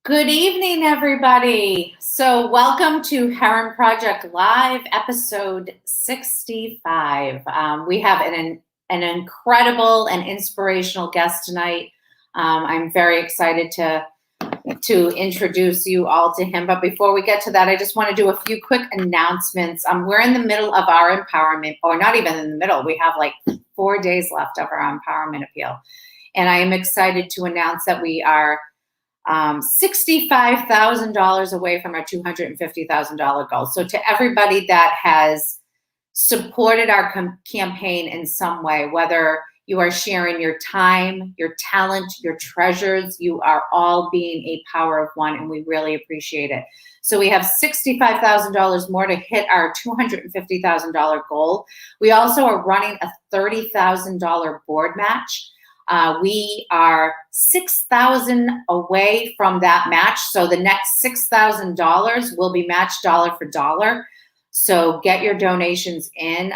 Good evening, everybody. So, welcome to Herren Project Live, episode 65. We have an incredible and inspirational guest tonight. I'm very excited to introduce you all to him. But before we get to that, I just want to do a few quick announcements. We're in the middle of our empowerment, or not even in the middle. We have like 4 days left of our empowerment appeal. And I am excited to announce that we are $65,000 away from our $250,000 goal. So to everybody that has supported our campaign in some way, whether you are sharing your time, your talent, your treasures, you are all being a power of one, and we really appreciate it. So we have $65,000 more to hit our $250,000 goal. We also are running a $30,000 board match. We are $6,000 away from that match. So the next $6,000 will be matched dollar for dollar. So get your donations in.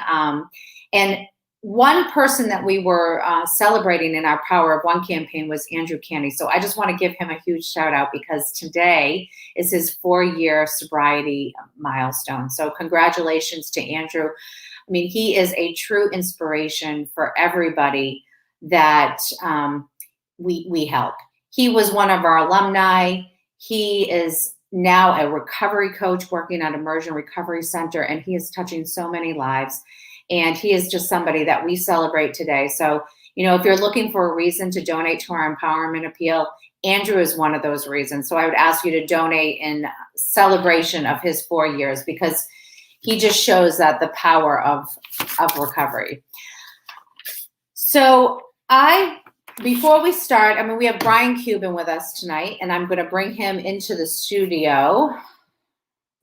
And one person that we were celebrating in our Power of One campaign was Andrew Canny. So I just want to give him a huge shout out because today is his 4-year sobriety milestone. So congratulations to Andrew. I mean, he is a true inspiration for everybody that we help. He was one of our alumni. He is now a recovery coach working at Immersion Recovery Center, and he is touching so many lives. And he is just somebody that we celebrate today. So, if you're looking for a reason to donate to our empowerment appeal, Andrew is one of those reasons. So I would ask you to donate in celebration of his 4 years because he just shows that the power of recovery. So before we start, we have Brian Cuban with us tonight, and I'm going to bring him into the studio.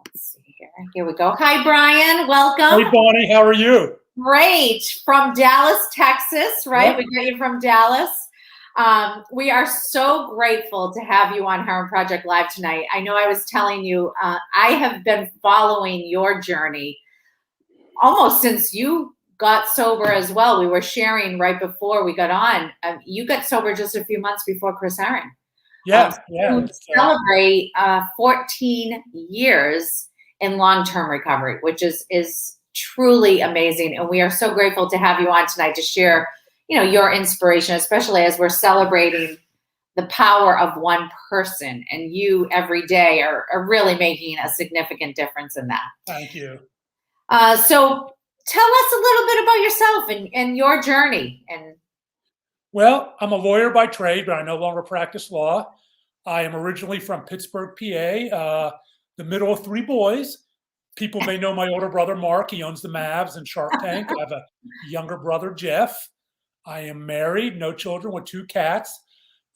Let's see here. Here we go. Hi, Brian. Welcome. Hey, Bonnie. How are you? Great. From Dallas, Texas, right? Yep. We got you from Dallas. We are so grateful to have you on Herren Project Live tonight. I know I was telling you, I have been following your journey almost since you got sober as well. We were sharing right before we got on. You got sober just a few months before Chris Herren. Yeah. To celebrate 14 years in long-term recovery, which is truly amazing. And we are so grateful to have you on tonight to share, your inspiration, especially as we're celebrating the power of one person. And you every day are really making a significant difference in that. Thank you. So tell us a little bit about yourself and your journey. Well, I'm a lawyer by trade, but I no longer practice law. I am originally from Pittsburgh, PA, the middle of 3 boys. People may know my older brother, Mark. He owns the Mavs and Shark Tank. I have a younger brother, Jeff. I am married, no children, with 2 cats.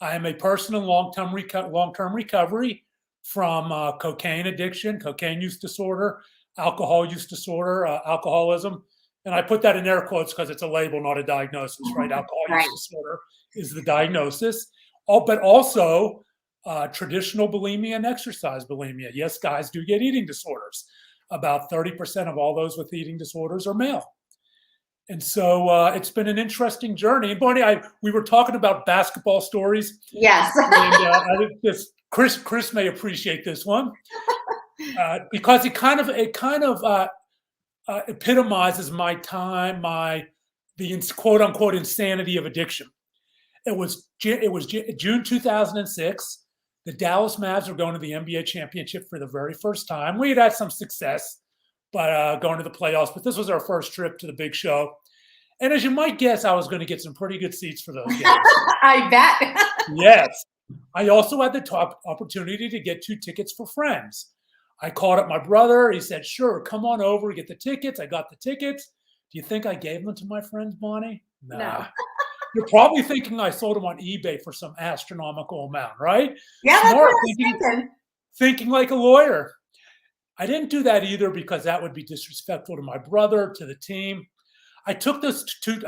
I am a person in long-term recovery from cocaine addiction, cocaine use disorder, alcohol use disorder, alcoholism. And I put that in air quotes because it's a label, not a diagnosis, right? Alcohol use disorder is the diagnosis. But also traditional bulimia and exercise bulimia. Yes, guys do get eating disorders. About 30% of all those with eating disorders are male. And so it's been an interesting journey. And Bonnie, we were talking about basketball stories. Yes. And I think Chris may appreciate this one. Because it kind of epitomizes my time, the quote unquote insanity of addiction. It was June 2006. The Dallas Mavs were going to the NBA championship for the very first time. We had some success, but going to the playoffs. But this was our first trip to the big show. And as you might guess, I was going to get some pretty good seats for those games. I bet. Yes. I also had the top opportunity to get 2 tickets for friends. I called up my brother. He said, sure, come on over, get the tickets. I got the tickets. Do you think I gave them to my friends, Bonnie? Nah. No. You're probably thinking I sold them on eBay for some astronomical amount, right? Yeah, Smart, that's what I was thinking. Thinking like a lawyer. I didn't do that either because that would be disrespectful to my brother, to the team. I took those 2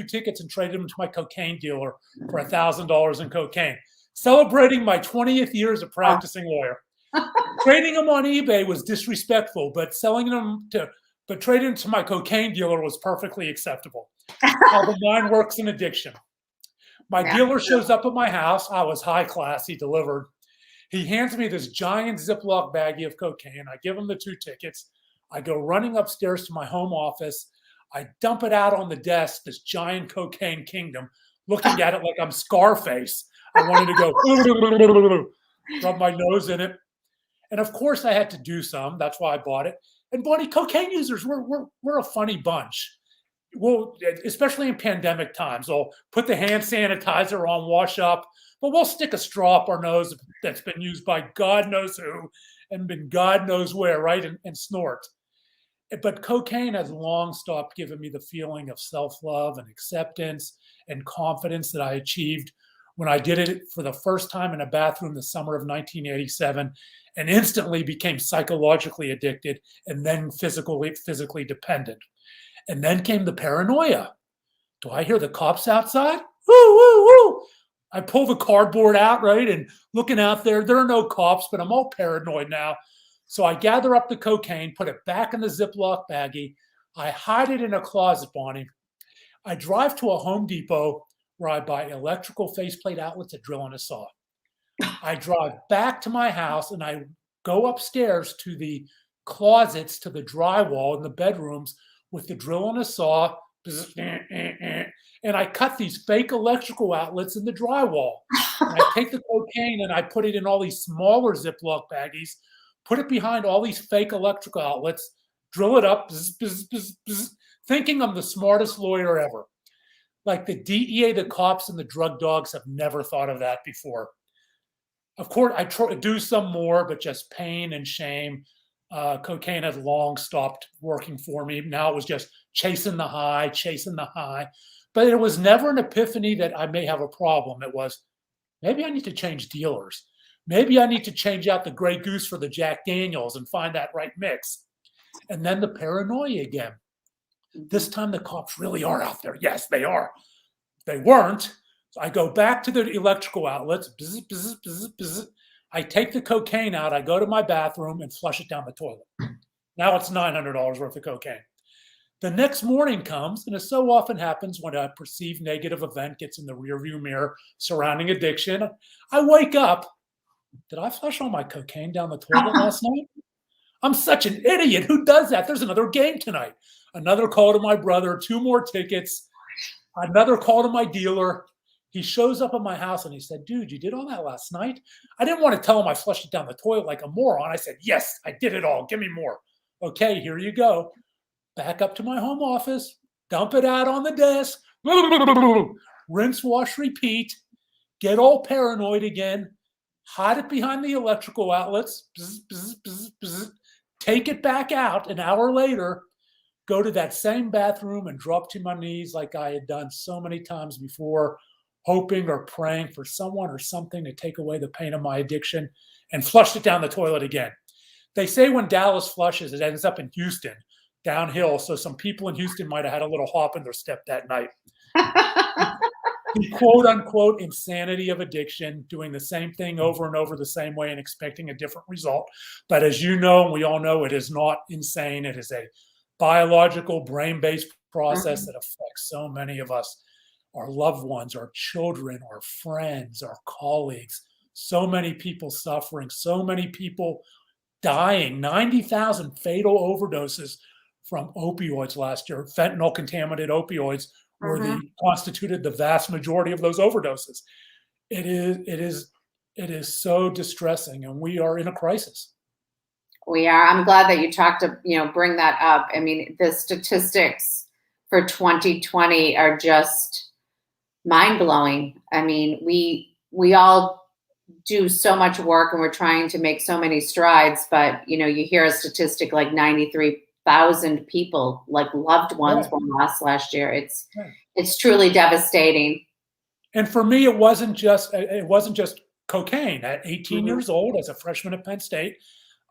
tickets and traded them to my cocaine dealer for $1,000 in cocaine, celebrating my 20th year as a practicing lawyer. Trading them on eBay was disrespectful, but trading them to my cocaine dealer was perfectly acceptable. How the mind works in addiction. My dealer shows up at my house. I was high class. He delivered. He hands me this giant Ziploc baggie of cocaine. I give him the 2 tickets. I go running upstairs to my home office. I dump it out on the desk, this giant cocaine kingdom, looking at it like I'm Scarface. I wanted to go rub my nose in it. And of course, I had to do some. That's why I bought it. And Bonnie, cocaine users, we're a funny bunch. Well, especially in pandemic times, they'll put the hand sanitizer on, wash up, but we'll stick a straw up our nose that's been used by God knows who and been God knows where, right? And snort. But cocaine has long stopped giving me the feeling of self-love and acceptance and confidence that I achieved when I did it for the first time in a bathroom the summer of 1987 and instantly became psychologically addicted and then physically dependent. And then came the paranoia. Do I hear the cops outside? Woo, woo, woo. I pull the cardboard out, right? And looking out there, there are no cops, but I'm all paranoid now. So I gather up the cocaine, put it back in the Ziploc baggie. I hide it in a closet, Bonnie. I drive to a Home Depot where I buy electrical faceplate outlets, a drill, and a saw. I drive back to my house and I go upstairs to the closets, to the drywall in the bedrooms with the drill and a saw, and I cut these fake electrical outlets in the drywall. And I take the cocaine and I put it in all these smaller Ziploc baggies, put it behind all these fake electrical outlets, drill it up, thinking I'm the smartest lawyer ever. Like the DEA, the cops, and the drug dogs have never thought of that before. Of course, I try to do some more, but just pain and shame. Cocaine had long stopped working for me. Now it was just chasing the high. But it was never an epiphany that I may have a problem. It was, maybe I need to change dealers. Maybe I need to change out the Grey Goose for the Jack Daniels and find that right mix. And then the paranoia again. This time the cops really are out there. Yes, they are. They weren't. So I go back to the electrical outlets. I take the cocaine out. I go to my bathroom and flush it down the toilet. Now it's $900 worth of cocaine. The next morning comes, and as so often happens when a perceived negative event gets in the rearview mirror surrounding addiction, I wake up. Did I flush all my cocaine down the toilet last night? I'm such an idiot. Who does that? There's another game tonight. Another call to my brother, 2 more tickets, another call to my dealer. He shows up at my house and he said, dude, you did all that last night? I didn't want to tell him I flushed it down the toilet like a moron. I said, yes, I did it all. Give me more. Okay, here you go. Back up to my home office, dump it out on the desk, rinse, wash, repeat, get all paranoid again, hide it behind the electrical outlets, take it back out an hour later, go to that same bathroom and drop to my knees like I had done so many times before, hoping or praying for someone or something to take away the pain of my addiction, and flushed it down the toilet again. They say when Dallas flushes, it ends up in Houston, downhill. So some people in Houston might have had a little hop in their step that night. The quote unquote insanity of addiction, doing the same thing over and over the same way and expecting a different result. But as you know, and we all know, it is not insane. It is a biological brain-based process that affects so many of us, our loved ones, our children, our friends, our colleagues, so many people suffering, so many people dying, 90,000 fatal overdoses from opioids last year. Fentanyl contaminated opioids constituted the vast majority of those overdoses. It is so distressing, and we are in a crisis. We are. I'm glad that you talked to, bring that up. I mean, the statistics for 2020 are just mind blowing. I mean, we all do so much work and we're trying to make so many strides, but you hear a statistic like 93,000 people, like loved ones, were lost last year. It's truly devastating. And for me, it wasn't just cocaine. At 18 years old, as a freshman at Penn State,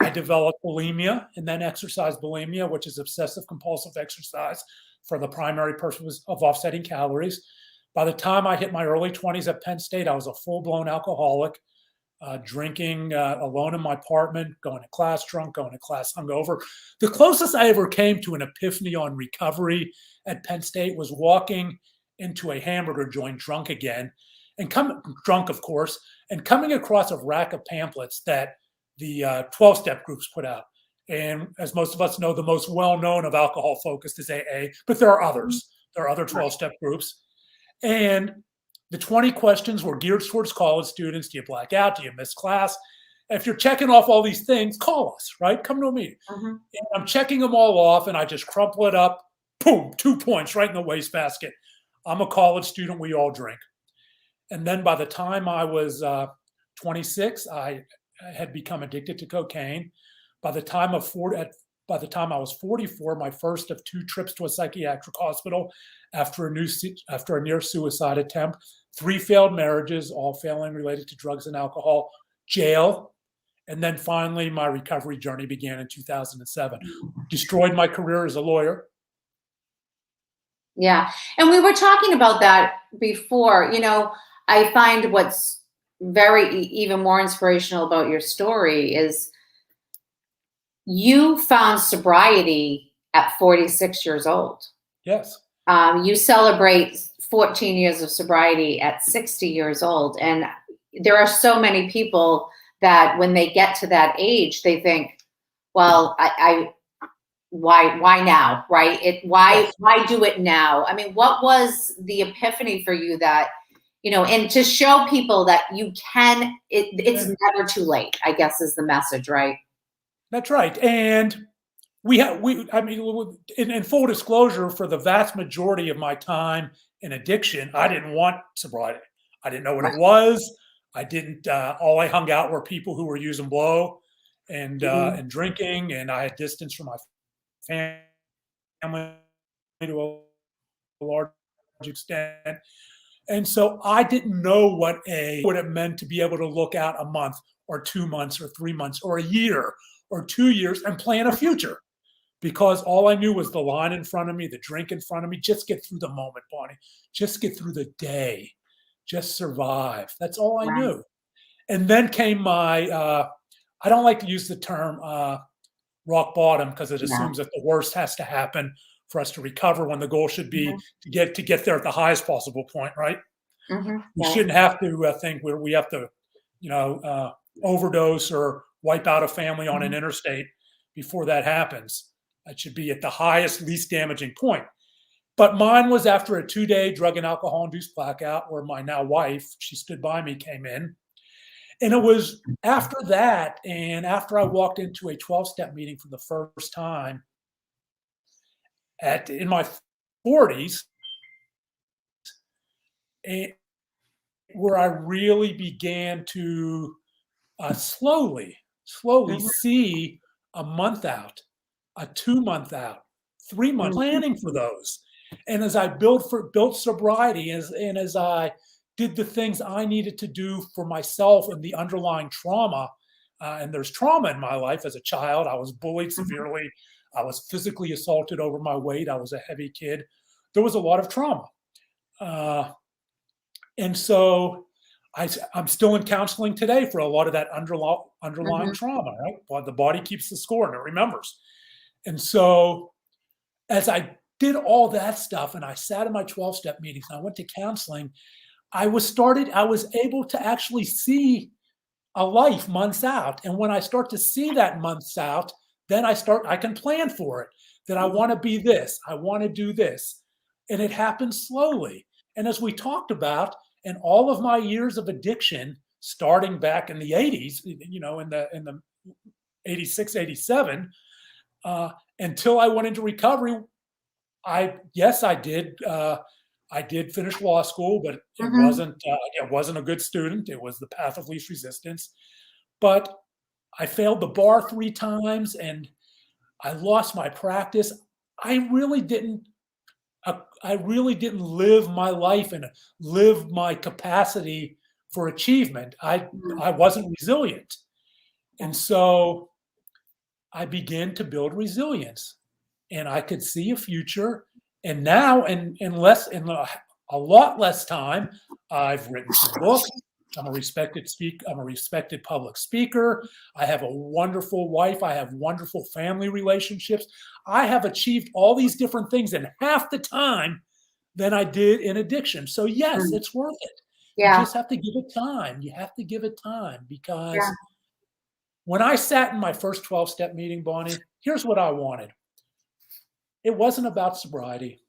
I developed bulimia and then exercise bulimia, which is obsessive compulsive exercise for the primary purpose of offsetting calories. By the time I hit my early 20s at Penn State, I was a full-blown alcoholic, drinking alone in my apartment, going to class drunk, going to class hungover. The closest I ever came to an epiphany on recovery at Penn State was walking into a hamburger joint drunk again and drunk, of course, and coming across a rack of pamphlets that the 12-step groups put out. And as most of us know, the most well-known of alcohol-focused is AA, but there are others. There are other 12-step groups. And the 20 questions were geared towards college students. Do you black out? Do you miss class? If you're checking off all these things, call us, right? Come to a meeting. And I'm checking them all off, and I just crumple it up. Boom, 2 points right in the wastebasket. I'm a college student. We all drink. And then by the time I was 26, I had become addicted to cocaine. By the time I was 44, my first of 2 trips to a psychiatric hospital after a near suicide attempt, 3 failed marriages, all failing related to drugs and alcohol, jail, and then finally my recovery journey began in 2007. Destroyed my career as a lawyer. Yeah. And we were talking about that before. I find what's even more inspirational about your story is you found sobriety at 46 years old. Yes. You celebrate 14 years of sobriety at 60 years old. And there are so many people that when they get to that age, they think, well, why now, right? Why do it now? I mean, what was the epiphany for you that, and to show people that you can, it's never too late, I guess is the message, right? That's right. And in full disclosure, for the vast majority of my time in addiction, I didn't want sobriety. I didn't know what it was. All I hung out were people who were using blow and drinking, and I had distance from my family to a large extent. And so I didn't know what it meant to be able to look out a month or 2 months or 3 months or a year or 2 years and plan a future, because all I knew was the line in front of me, the drink in front of me. Just get through the moment, Bonnie. Just get through the day. Just survive. That's all I knew. And then came my, I don't like to use the term rock bottom because it assumes that the worst has to happen for us to recover, when the goal should be to get there at the highest possible point, right? We shouldn't have to think we have to, overdose or wipe out a family on an interstate before that happens. That should be at the highest, least damaging point. But mine was after a 2-day drug and alcohol-induced blackout where my now wife, she stood by me, came in. And it was after that, and after I walked into a 12-step meeting for the first time in my 40s, where I really began to slowly see a month out, a 2 month out, 3 month planning for those. And as I built sobriety, and as I did the things I needed to do for myself and the underlying trauma, and there's trauma in my life. As a child, I was bullied severely. I was physically assaulted over my weight. I was a heavy kid. There was a lot of trauma. And so I'm still in counseling today for a lot of that underlying trauma, right? But the body keeps the score and it remembers. And so as I did all that stuff and I sat in my 12-step meetings and I went to counseling, I was able to actually see a life months out. And when I start to see that months out, then I can plan for it, that I want to be this, I want to do this. And it happens slowly. And as we talked about, in all of my years of addiction, starting back in the 80s, in the 86, 87, until I went into recovery, I did finish law school, but it wasn't a good student. It was the path of least resistance. But I failed the bar 3 times and I lost my practice. I really didn't live my life and live my capacity for achievement. I wasn't resilient. And so I began to build resilience, and I could see a future. And now in a lot less time, I've written some books. I'm a respected public speaker. I have a wonderful wife. I have wonderful family relationships. I have achieved all these different things in half the time than I did in addiction. So yes, it's worth it. You Yeah. just have to give it time. You have to give it time, Yeah. because when I sat in my first 12-step meeting, Bonnie, here's what I wanted. It wasn't about sobriety.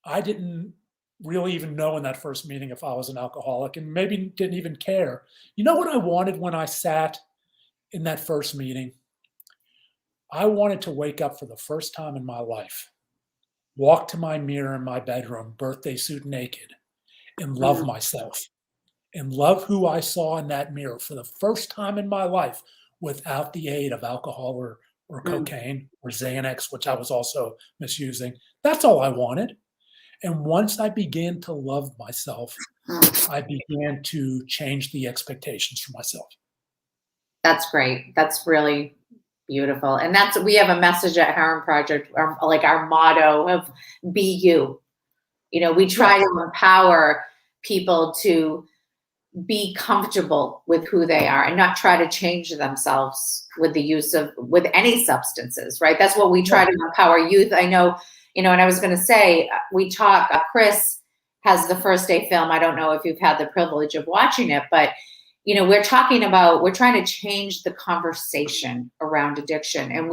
I didn't really even know in that first meeting if I was an alcoholic, and maybe didn't even care. You know what I wanted when I sat in that first meeting? I wanted to wake up for the first time in my life, walk to my mirror in my bedroom, birthday suit naked, and love Mm, myself and love who I saw in that mirror for the first time in my life without the aid of alcohol or mm, cocaine or Xanax, which I was also misusing. That's all I wanted. And once I began to love myself, mm. I began to change the expectations for myself. That's great. That's really beautiful. And we have a message at Herren Project, like our motto of be you. We try Yes. to empower people to be comfortable with who they are and not try to change themselves with the use of with any substances, right? That's what we try No. to empower youth. I know, and I was going to say, we talk, Chris has the First Day film. I don't know if you've had the privilege of watching it, but we're trying to change the conversation around addiction. And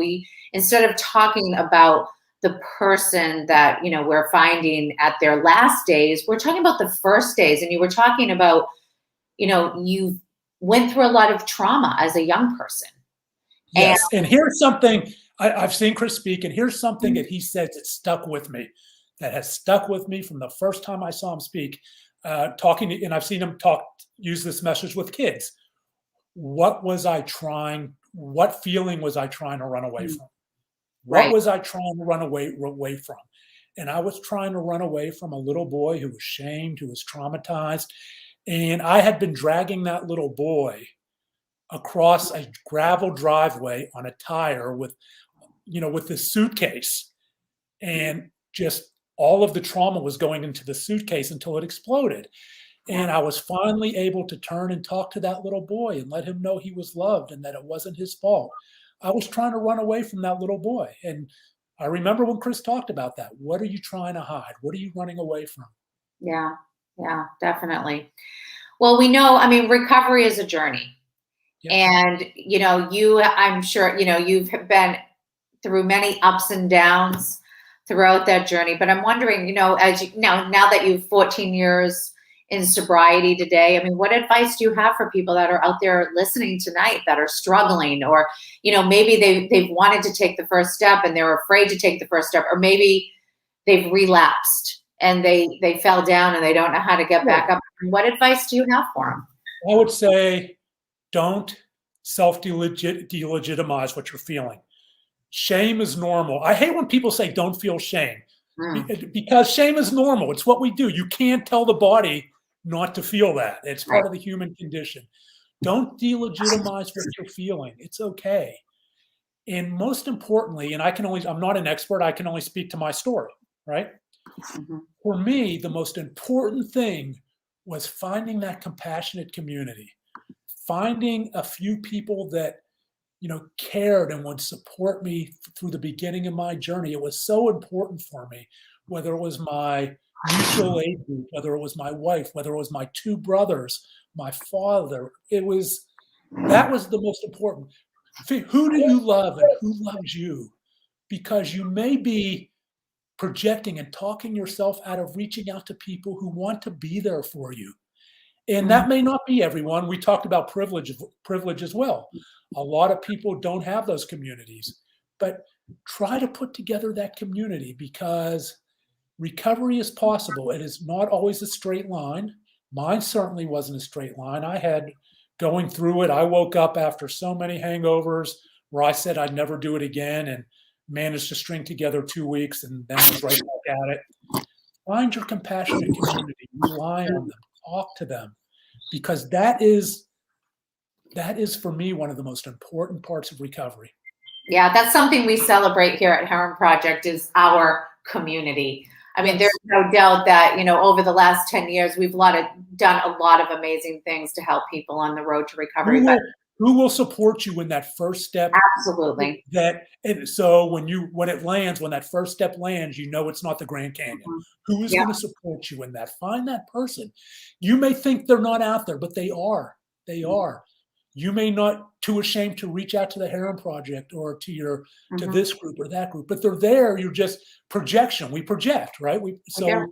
instead of talking about the person that, we're finding at their last days, we're talking about the first days. And you were talking about, you went through a lot of trauma as a young person. And Yes. And here's something I've seen Chris speak, and here's something that he says that stuck with me, that has stuck with me from the first time I saw him speak, and I've seen him use this message with kids. What feeling was I trying to run away from? What right. was I trying to run away from? And I was trying to run away from a little boy who was shamed, who was traumatized. And I had been dragging that little boy across a gravel driveway on a tire with this suitcase. And just all of the trauma was going into the suitcase until it exploded. Yeah. And I was finally able to turn and talk to that little boy and let him know he was loved and that it wasn't his fault. I was trying to run away from that little boy. And I remember when Chris talked about that. What are you trying to hide? What are you running away from? Yeah. Yeah, definitely. Well, we know, recovery is a journey. Yes. And, I'm sure, you've been through many ups and downs throughout that journey. But I'm wondering, as now that you've 14 years in sobriety today, what advice do you have for people that are out there listening tonight that are struggling, or, maybe they've wanted to take the first step and they're afraid to take the first step, or maybe they've relapsed and they fell down and they don't know how to get back up. What advice do you have for them? I would say don't delegitimize what you're feeling. Shame is normal. I hate when people say don't feel shame, Mm, because shame is normal. It's what we do. You can't tell the body not to feel that. It's right. part of the human condition. Don't delegitimize what you're feeling. It's okay. And most importantly, and I'm not an expert, I can only speak to my story, right? Mhm. For me, the most important thing was finding that compassionate community, finding a few people that cared and would support me through the beginning of my journey. It was so important for me, whether it was my mutual aid group, whether it was my wife, whether it was my two brothers, my father. That was the most important. Who do you love and who loves you? Because you may be projecting and talking yourself out of reaching out to people who want to be there for you. And Mhm. that may not be everyone. We talked about privilege as well. A lot of people don't have those communities, but try to put together that community, because recovery is possible. It is not always a straight line. Mine certainly wasn't a straight line. Going through it, I woke up after so many hangovers where I said I'd never do it again, and managed to string together 2 weeks and then was right back at it. Find your compassionate community, rely on them, talk to them, because that is for me one of the most important parts of recovery. Yeah, that's something we celebrate here at Herren Project is our community. There's Yes. no doubt that, over the last 10 years, we've done a lot of amazing things to help people on the road to recovery. Who But will who will support you in that first step? Absolutely. And so when it lands, when that first step lands, you know it's not the Grand Canyon. Mhm. Who is Yeah. going to support you in that? Find that person. You may think they're not out there, but they are. They are. You may not too ashamed to reach out to the Herren Project or to Mhm. this group or that group, but they're there. You're just projection. We project, right? Yeah.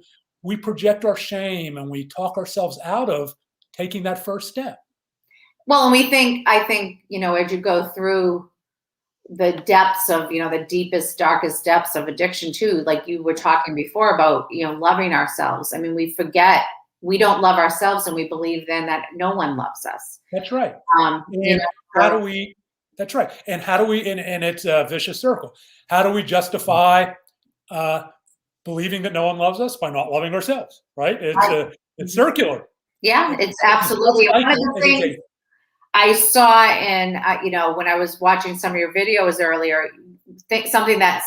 We project our shame and we talk ourselves out of taking that first step. Well, and I think, as you go through the depths of, the deepest, darkest depths of addiction too, like you were talking before about, loving ourselves. I mean, we forget we don't love ourselves and we believe then that no one loves us. That's right. Um, you And know, how so- do we that's right. And how do we and it's a vicious circle. How do we justify uh, believing that no one loves us? By not loving ourselves, right? It's circular. yeah, it's It's a absolutely one of cycle, the as you things say. I saw in, when I was watching some of your videos earlier, something that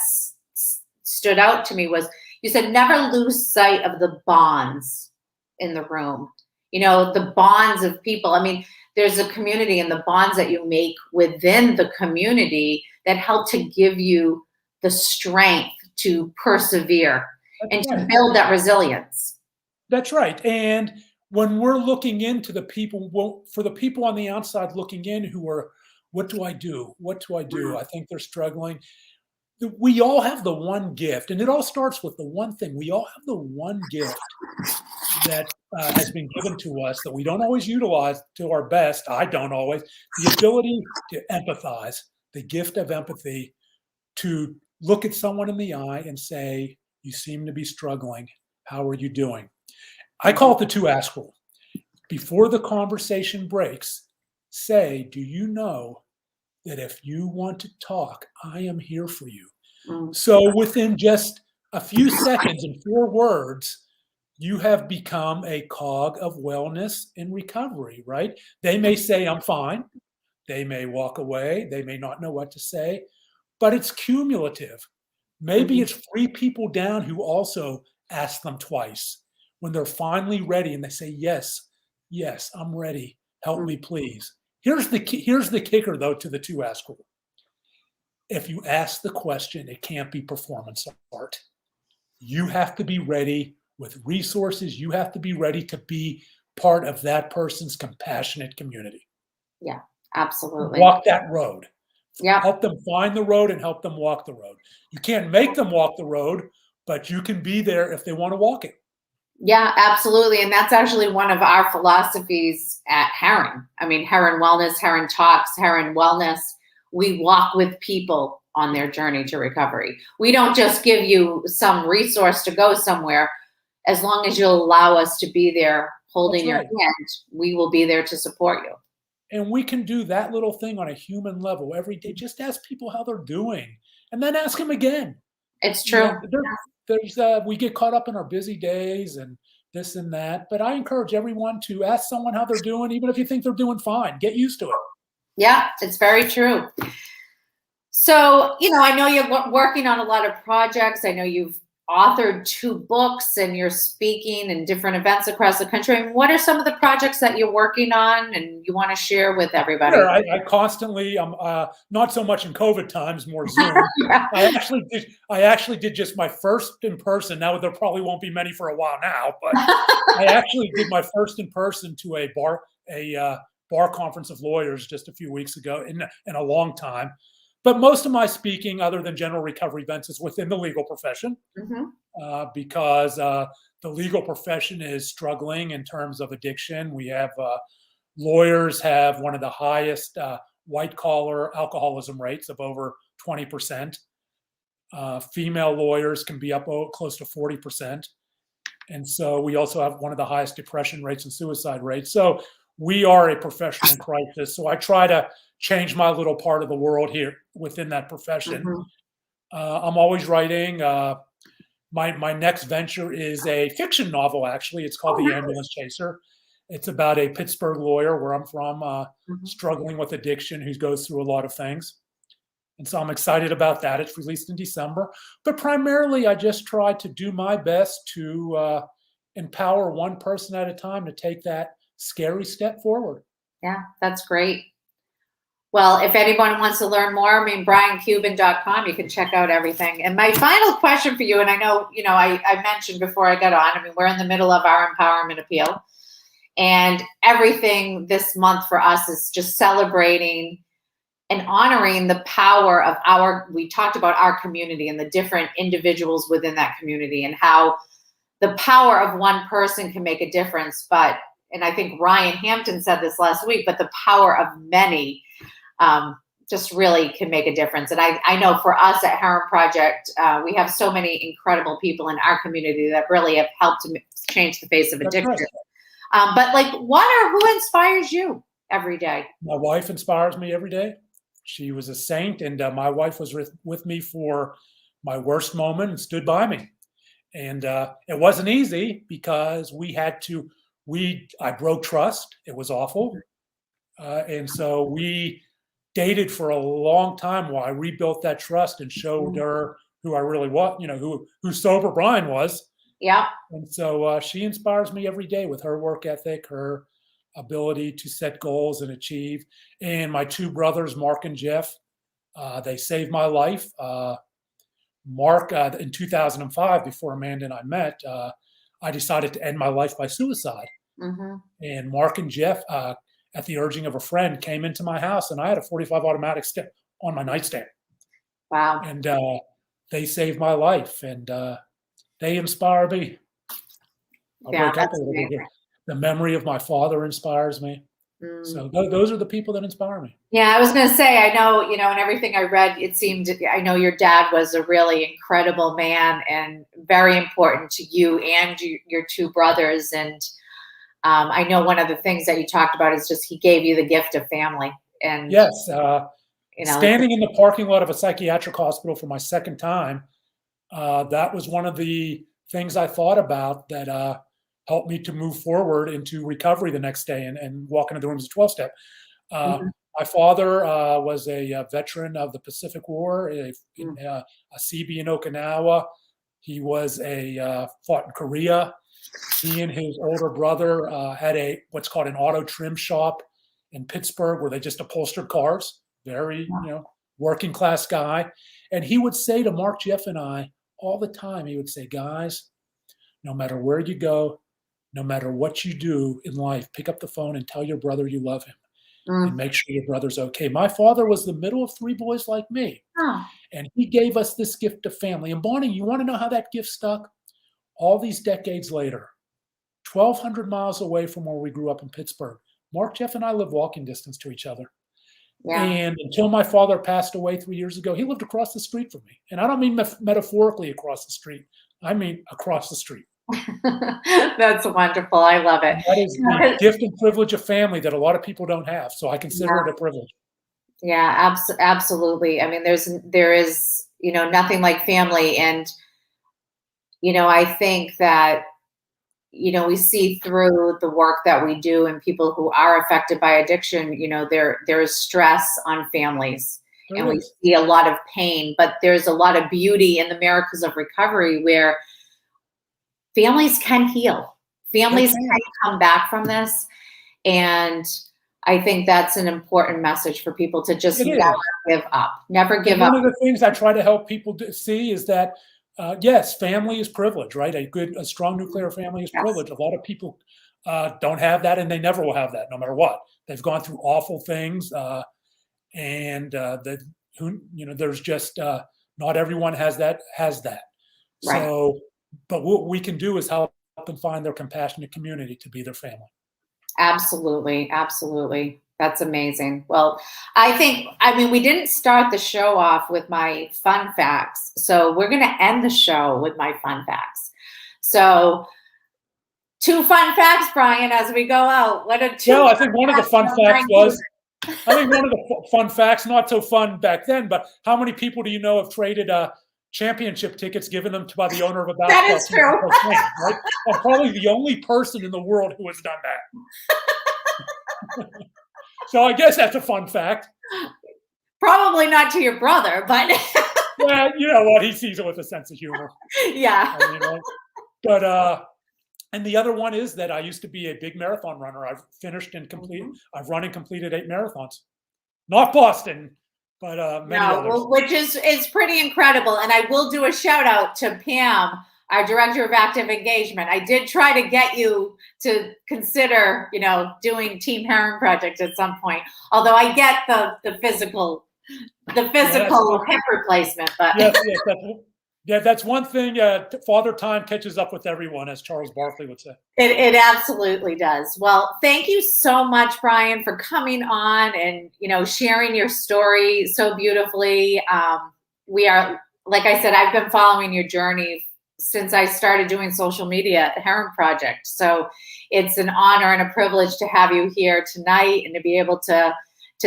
stood out to me was you said never lose sight of the bonds in the room. The bonds of people. I mean, there's a community and the bonds that you make within the community that help to give you the strength to persevere That's and to right. build that resilience. That's right. And when we're looking into the people, well, for the people on the outside looking in who are, what do I do? What do I do? I think they're struggling. We all have the one gift, and it all starts with the one thing. We all have the one gift that has been given to us that we don't always utilize to our best. I don't always. The ability to empathize, the gift of empathy, to look at someone in the eye and say, "You seem to be struggling. How are you doing?" I call it the 2-ask rule. Before the conversation breaks, say, "Do you know that if you want to talk, I am here for you?" Mm. So within just a few seconds and 4 words, you have become a cog of wellness and recovery, right? They may say, "I'm fine." They may walk away. They may not know what to say, but it's cumulative. Maybe Mhm. it's 3 people down who also ask them twice. When they're finally ready and they say, "Yes, yes, I'm ready. Help me, please." Here's the kicker, though, to the 2-ask rule. If you ask the question, it can't be performance art. You have to be ready with resources. You have to be ready to be part of that person's compassionate community. Yeah, absolutely. Walk that road. Yeah. Help them find the road and help them walk the road. You can't make them walk the road, but you can be there if they want to walk it. Yeah, absolutely. And that's actually one of our philosophies at Herren. I mean, Herren Wellness, Herren Talks, Herren Wellness. We walk with people on their journey to recovery. We don't just give you some resource to go somewhere. As long as you'll allow us to be there That's holding your right. hand, we will be there to support you. And we can do that little thing on a human level every day. Just ask people how they're doing and then ask them again. It's You know, true. we get caught up in our busy days and this and that, but I encourage everyone to ask someone how they're doing, even if you think they're doing fine. Get used to it. Yeah, it's very true. So, I know you're working on a lot of projects. I know you've authored 2 books and you're speaking in different events across the country. And what are some of the projects that you're working on and you want to share with everybody? Sure, I constantly, not so much in COVID times, more Zoom. Yeah. I actually did just my first in person. Now there probably won't be many for a while now, but I actually did my first in person to a bar conference of lawyers just a few weeks ago in a long time. But most of my speaking, other than general recovery events, is within the legal profession Mhm. because the legal profession is struggling in terms of addiction. We have lawyers have one of the highest white collar alcoholism rates of over 20%. Female lawyers can be up close to 40%. And so we also have one of the highest depression rates and suicide rates. So we are a profession in crisis. So I try to change my little part of the world here within that profession. Mhm. I'm always writing. My next venture is a fiction novel, actually. It's called Oh, The nice. Ambulance Chaser. It's about a Pittsburgh lawyer where I'm from, Mhm. struggling with addiction, who goes through a lot of things. And so I'm excited about that. It's released in December. But primarily, I just try to do my best to empower one person at a time to take that scary step forward. Yeah, that's great. Well, if anyone wants to learn more, I mean, briancuban.com, you can check out everything. And my final question for you, and I know, I mentioned before I got on, I mean, we're in the middle of our empowerment appeal. And everything this month for us is just celebrating and honoring the power of we talked about our community and the different individuals within that community and how the power of one person can make a difference. And I think Ryan Hampton said this last week, but the power of many just really can make a difference. And I know for us at Herren Project, we have so many incredible people in our community that really have helped to change the face of addiction. Right. But like, who inspires you every day? My wife inspires me every day. She was a saint, and my wife was with me for my worst moment and stood by me. And it wasn't easy because I broke trust. It was awful. And so we dated for a long time while I rebuilt that trust and showed her who I really was, who sober Brian was. Yeah. And so she inspires me every day with her work ethic, her ability to set goals and achieve. And my two brothers, Mark and Jeff, they saved my life. Mark, in 2005, before Amanda and I met, I decided to end my life by suicide. Mm-hmm. And Mark and Jeff, at the urging of a friend, came into my house, and I had a .45 automatic on my nightstand. Wow. And they saved my life, and they inspire me. The memory of my father inspires me. So those are the people that inspire me. Yeah, I was going to say, I know, in everything I read, it seemed, I know your dad was a really incredible man and very important to you and your two brothers. And I know one of the things that you talked about is just he gave you the gift of family. And yes, standing in the parking lot of a psychiatric hospital for my second time, that was one of the things I thought about that helped me to move forward into recovery the next day and walk into the rooms of 12-step. My father was a veteran of the Pacific War, a CB in Okinawa. He was fought in Korea. He and his older brother had what's called an auto trim shop in Pittsburgh where they just upholstered cars. Very, working class guy. And he would say to Mark, Jeff, and I all the time, he would say, guys, no matter where you go, no matter what you do in life, pick up the phone and tell your brother you love him and make sure your brother's okay. My father was the middle of three boys like me. And he gave us this gift of family. And Bonnie, you want to know how that gift stuck? All these decades later, 1,200 miles away from where we grew up in Pittsburgh, Mark, Jeff, and I live walking distance to each other. Yeah. And until my father passed away 3 years ago, he lived across the street from me. And I don't mean metaphorically across the street. I mean across the street. That's wonderful. I love it. And that is the gift and privilege of family that a lot of people don't have. So I consider it a privilege. Yeah, absolutely. I mean, there is, nothing like family. And, I think that, we see through the work that we do and people who are affected by addiction, there is stress on families. And we see a lot of pain, but there's a lot of beauty in the miracles of recovery where families can heal. Families can come back from this. And I think that's an important message for people to just never give up. Never give up. One of the things I try to help people see is that, yes, family is privilege, right? A strong nuclear family is privilege. A lot of people don't have that, and they never will have that, no matter what. They've gone through awful things, and there's just not everyone has that. Right. So, but what we can do is help them find their compassionate community to be their family. Absolutely. Absolutely. That's amazing. Well, we didn't start the show off with my fun facts. So we're going to end the show with my fun facts. So 2 fun facts, Brian, as we go out. What are 2? Well, I think one of the fun facts was, not so fun back then, but how many people do you know have traded championship tickets given them by the owner of a basketball team? That is true. Right? I'm probably the only person in the world who has done that. So I guess that's a fun fact. Probably not to your brother, but well, you know what? He sees it with a sense of humor. Yeah. But and the other one is that I used to be a big marathon runner. I've run and completed 8 marathons. not Boston, but many others. Well, which is pretty incredible. And I will do a shout out to Pam, our director of active engagement. I did try to get you to consider, doing Team Herren project at some point. Although I get the physical hip replacement, but that's one thing. Father Time catches up with everyone, as Charles Barkley would say. It absolutely does. Well, thank you so much, Brian, for coming on and sharing your story so beautifully. We are, like I said, I've been following your journey since I started doing social media at the Herren Project. So it's an honor and a privilege to have you here tonight and to be able to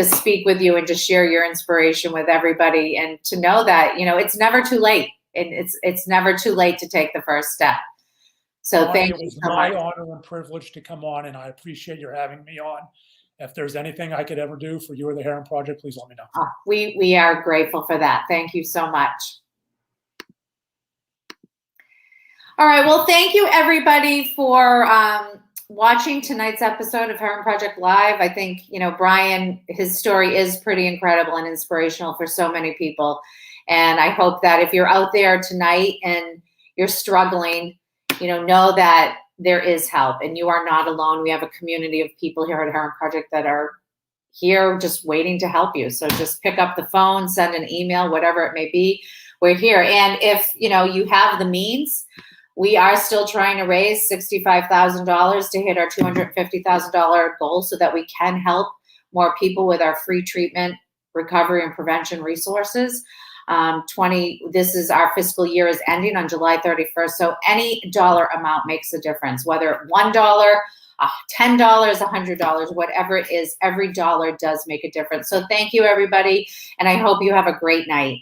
speak with you and to share your inspiration with everybody, and to know that it's never too late. And it's never too late to take the first step. So thank you so much. It was my honor and privilege to come on, and I appreciate your having me on. If there's anything I could ever do for you or the Herren Project, please let me know. We are grateful for that. Thank you so much. All right. Well, thank you everybody for watching tonight's episode of Herren Project Live. I think, Brian, his story is pretty incredible and inspirational for so many people. And I hope that if you're out there tonight and you're struggling, know that there is help and you are not alone. We have a community of people here at Herren Project that are here just waiting to help you. So just pick up the phone, send an email, whatever it may be. We're here. And if, you have the means, we are still trying to raise $65,000 to hit our $250,000 goal so that we can help more people with our free treatment, recovery, and prevention resources. This is our fiscal year is ending on July 31st. So any dollar amount makes a difference, whether $1, $10, $100, whatever it is, every dollar does make a difference. So thank you, everybody. And I hope you have a great night.